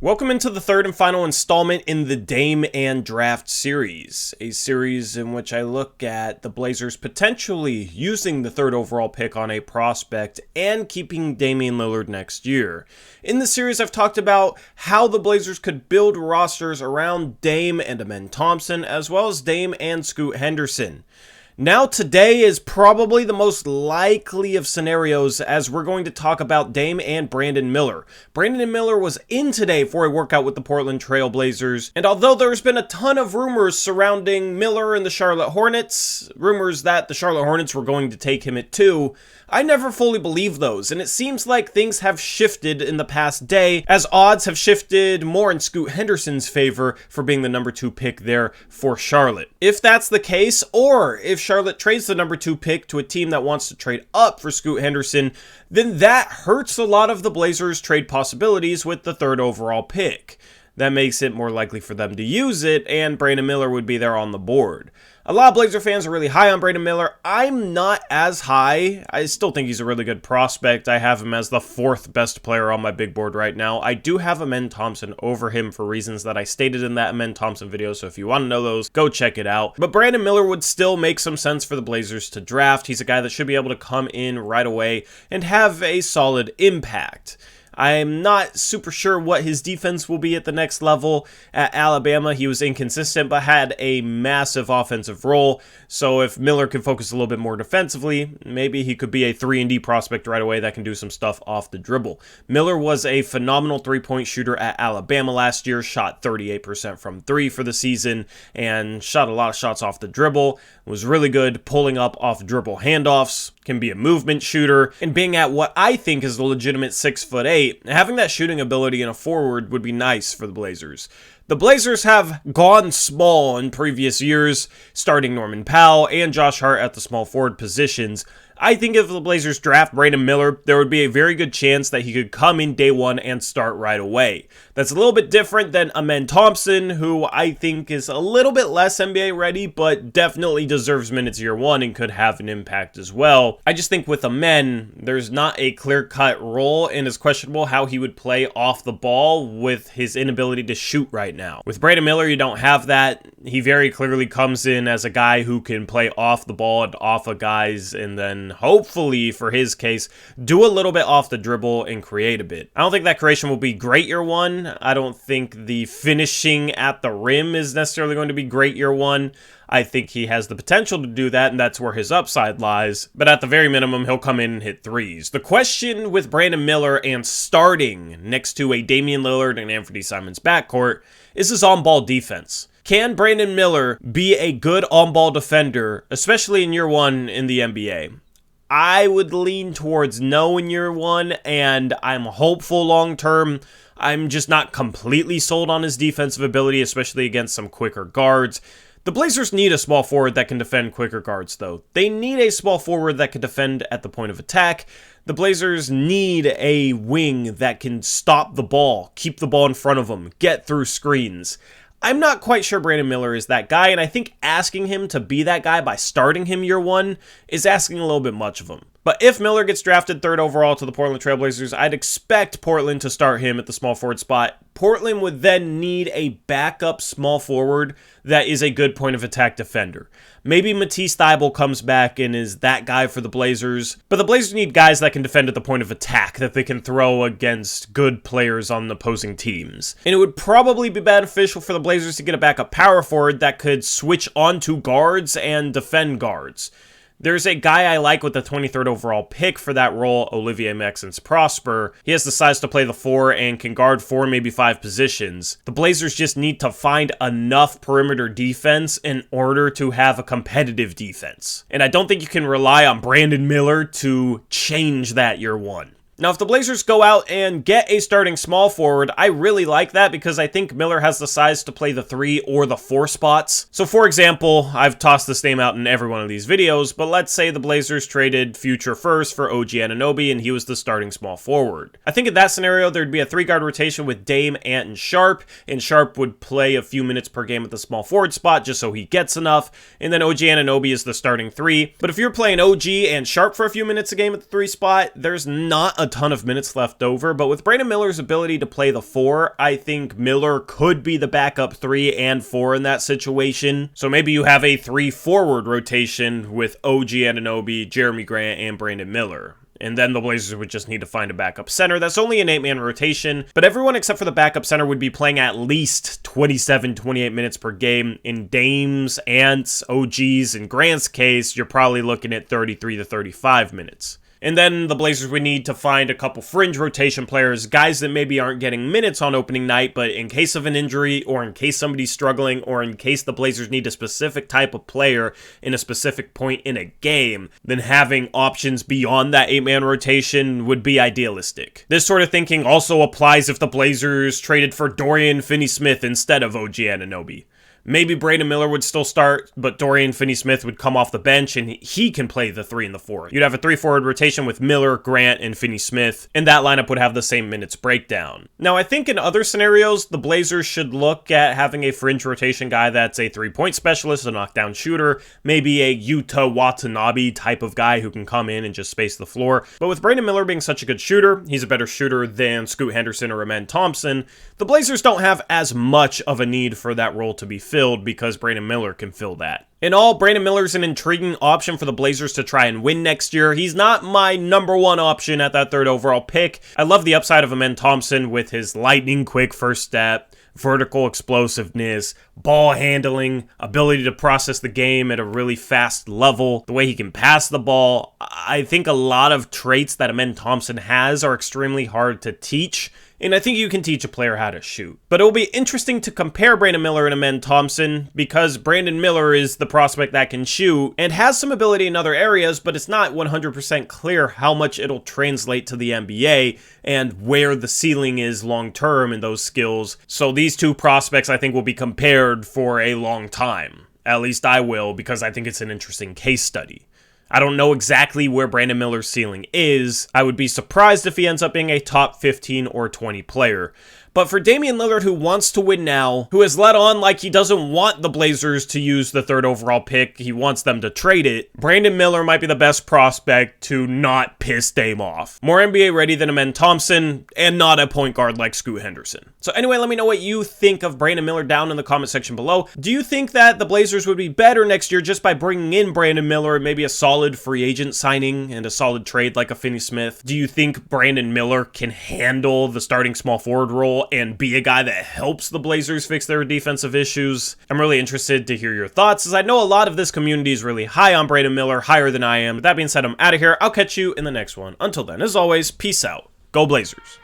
Welcome into the third and final installment in the Dame and Draft series, a series in which I look at the Blazers potentially using the third overall pick on a prospect and keeping Damian Lillard next year. In the series, I've talked about how the Blazers could build rosters around Dame and Amen Thompson, as well as Dame and Scoot Henderson. Now today is probably the most likely of scenarios as we're going to talk about Dame and Brandon Miller. Brandon Miller was in today for a workout with the Portland Trail Blazers, and although there's been a ton of rumors surrounding Miller and the Charlotte Hornets, rumors that the Charlotte Hornets were going to take him at 2, I never fully believed those, and it seems like things have shifted in the past day as odds have shifted more in Scoot Henderson's favor for being the number 2 pick there for Charlotte. If that's the case, or if Charlotte trades the number 2 pick to a team that wants to trade up for Scoot Henderson, then that hurts a lot of the Blazers' trade possibilities with the third overall pick. That makes it more likely for them to use it, and Brandon Miller would be there on the board. A lot of Blazer fans are really high on Brandon Miller. I'm not as high. I still think he's a really good prospect. I have him as the 4th best player on my big board right now. I do have Amen Thompson over him for reasons that I stated in that Amen Thompson video, so if you want to know those, go check it out. But Brandon Miller would still make some sense for the Blazers to draft. He's a guy that should be able to come in right away and have a solid impact. I'm not super sure what his defense will be at the next level. At Alabama, he was inconsistent, but had a massive offensive role. So if Miller can focus a little bit more defensively, maybe he could be a 3-and-D prospect right away that can do some stuff off the dribble. Miller was a phenomenal three-point shooter at Alabama last year, shot 38% from 3 for the season, and shot a lot of shots off the dribble. Was really good pulling up off dribble handoffs, can be a movement shooter, and being at what I think is a legitimate 6'8", having that shooting ability in a forward would be nice for the Blazers. The Blazers have gone small in previous years, starting Norman Powell and Josh Hart at the small forward positions. I think if the Blazers draft Brandon Miller, there would be a very good chance that he could come in day one and start right away. That's a little bit different than Amen Thompson, who I think is a little bit less NBA ready, but definitely deserves minutes year one and could have an impact as well. I just think with Amen, there's not a clear-cut role, and it's questionable how he would play off the ball with his inability to shoot right now. With Brandon Miller, you don't have that. He very clearly comes in as a guy who can play off the ball and off of guys, and then hopefully, for his case, do a little bit off the dribble and create a bit. I don't think that creation will be great year one. I don't think the finishing at the rim is necessarily going to be great year one. I think he has the potential to do that, and that's where his upside lies. But at the very minimum, he'll come in and hit threes. The question with Brandon Miller and starting next to a Damian Lillard and Anthony Simons backcourt is his on-ball defense. Can Brandon Miller be a good on-ball defender, especially in year one in the NBA? I would lean towards no in year one, and I'm hopeful long-term. I'm just not completely sold on his defensive ability, especially against some quicker guards. The Blazers need a small forward that can defend quicker guards, though. They need a small forward that can defend at the point of attack. The Blazers need a wing that can stop the ball, keep the ball in front of them, get through screens. I'm not quite sure Brandon Miller is that guy, and I think asking him to be that guy by starting him year one is asking a little bit much of him. But if Miller gets drafted 3rd overall to the Portland Trail Blazers, I'd expect Portland to start him at the small forward spot. Portland would then need a backup small forward that is a good point of attack defender. Maybe Matisse Thybulle comes back and is that guy for the Blazers, but the Blazers need guys that can defend at the point of attack, that they can throw against good players on the opposing teams. And it would probably be beneficial for the Blazers to get a backup power forward that could switch onto guards and defend guards. There's a guy I like with the 23rd overall pick for that role, Olivier Maxence Prosper. He has the size to play the 4 and can guard 4, maybe 5 positions. The Blazers just need to find enough perimeter defense in order to have a competitive defense. And I don't think you can rely on Brandon Miller to change that year one. Now, if the Blazers go out and get a starting small forward, I really like that because I think Miller has the size to play the 3 or the 4 spots. So, for example, I've tossed this name out in every one of these videos, but let's say the Blazers traded future first for OG Anunoby and he was the starting small forward. I think in that scenario, there'd be a 3-guard rotation with Dame, Ant, and Sharp would play a few minutes per game at the small forward spot just so he gets enough, and then OG Anunoby is the starting 3. But if you're playing OG and Sharp for a few minutes a game at the 3 spot, there's not a ton of minutes left over, but with Brandon Miller's ability to play the 4, I think Miller could be the backup 3 and 4 in that situation. So maybe you have a 3-forward rotation with OG Anunoby, Jeremy Grant, and Brandon Miller. And then the Blazers would just need to find a backup center. That's only an 8-man rotation, but everyone except for the backup center would be playing at least 27, 28 minutes per game. In Dame's, Ant's, OG's, and Grant's case, you're probably looking at 33 to 35 minutes. And then the Blazers would need to find a couple fringe rotation players, guys that maybe aren't getting minutes on opening night, but in case of an injury, or in case somebody's struggling, or in case the Blazers need a specific type of player in a specific point in a game, then having options beyond that 8-man rotation would be idealistic. This sort of thinking also applies if the Blazers traded for Dorian Finney-Smith instead of OG Anunoby. Maybe Brandon Miller would still start, but Dorian Finney-Smith would come off the bench and he can play the 3 and the 4. You'd have a 3-forward rotation with Miller, Grant, and Finney-Smith, and that lineup would have the same minutes breakdown. Now, I think in other scenarios, the Blazers should look at having a fringe rotation guy that's a 3-point specialist, a knockdown shooter, maybe a Yuta Watanabe type of guy who can come in and just space the floor. But with Brandon Miller being such a good shooter, he's a better shooter than Scoot Henderson or Amen Thompson, the Blazers don't have as much of a need for that role to be filled because Brandon Miller can fill that. In all, Brandon Miller's an intriguing option for the Blazers to try and win next year. He's not my number 1 option at that 3rd overall pick. I love the upside of Amen Thompson with his lightning quick first step, vertical explosiveness, ball handling, ability to process the game at a really fast level, the way he can pass the ball. I think a lot of traits that Amen Thompson has are extremely hard to teach, and I think you can teach a player how to shoot. But it will be interesting to compare Brandon Miller and Amen Thompson because Brandon Miller is the prospect that can shoot and has some ability in other areas, but it's not 100% clear how much it'll translate to the NBA and where the ceiling is long-term in those skills. So these two prospects, I think, will be compared for a long time. At least I will, because I think it's an interesting case study. I don't know exactly where Brandon Miller's ceiling is. I would be surprised if he ends up being a top 15 or 20 player. But for Damian Lillard, who wants to win now, who has let on like he doesn't want the Blazers to use the 3rd overall pick, he wants them to trade it, Brandon Miller might be the best prospect to not piss Dame off. More NBA ready than Amen Thompson, and not a point guard like Scoot Henderson. So anyway, let me know what you think of Brandon Miller down in the comment section below. Do you think that the Blazers would be better next year just by bringing in Brandon Miller and maybe a solid free agent signing and a solid trade like a Finney-Smith? Do you think Brandon Miller can handle the starting small forward role and be a guy that helps the Blazers fix their defensive issues? I'm really interested to hear your thoughts, as I know a lot of this community is really high on Brandon Miller, higher than I am. But that being said, I'm out of here. I'll catch you in the next one. Until then, as always, peace out. Go Blazers.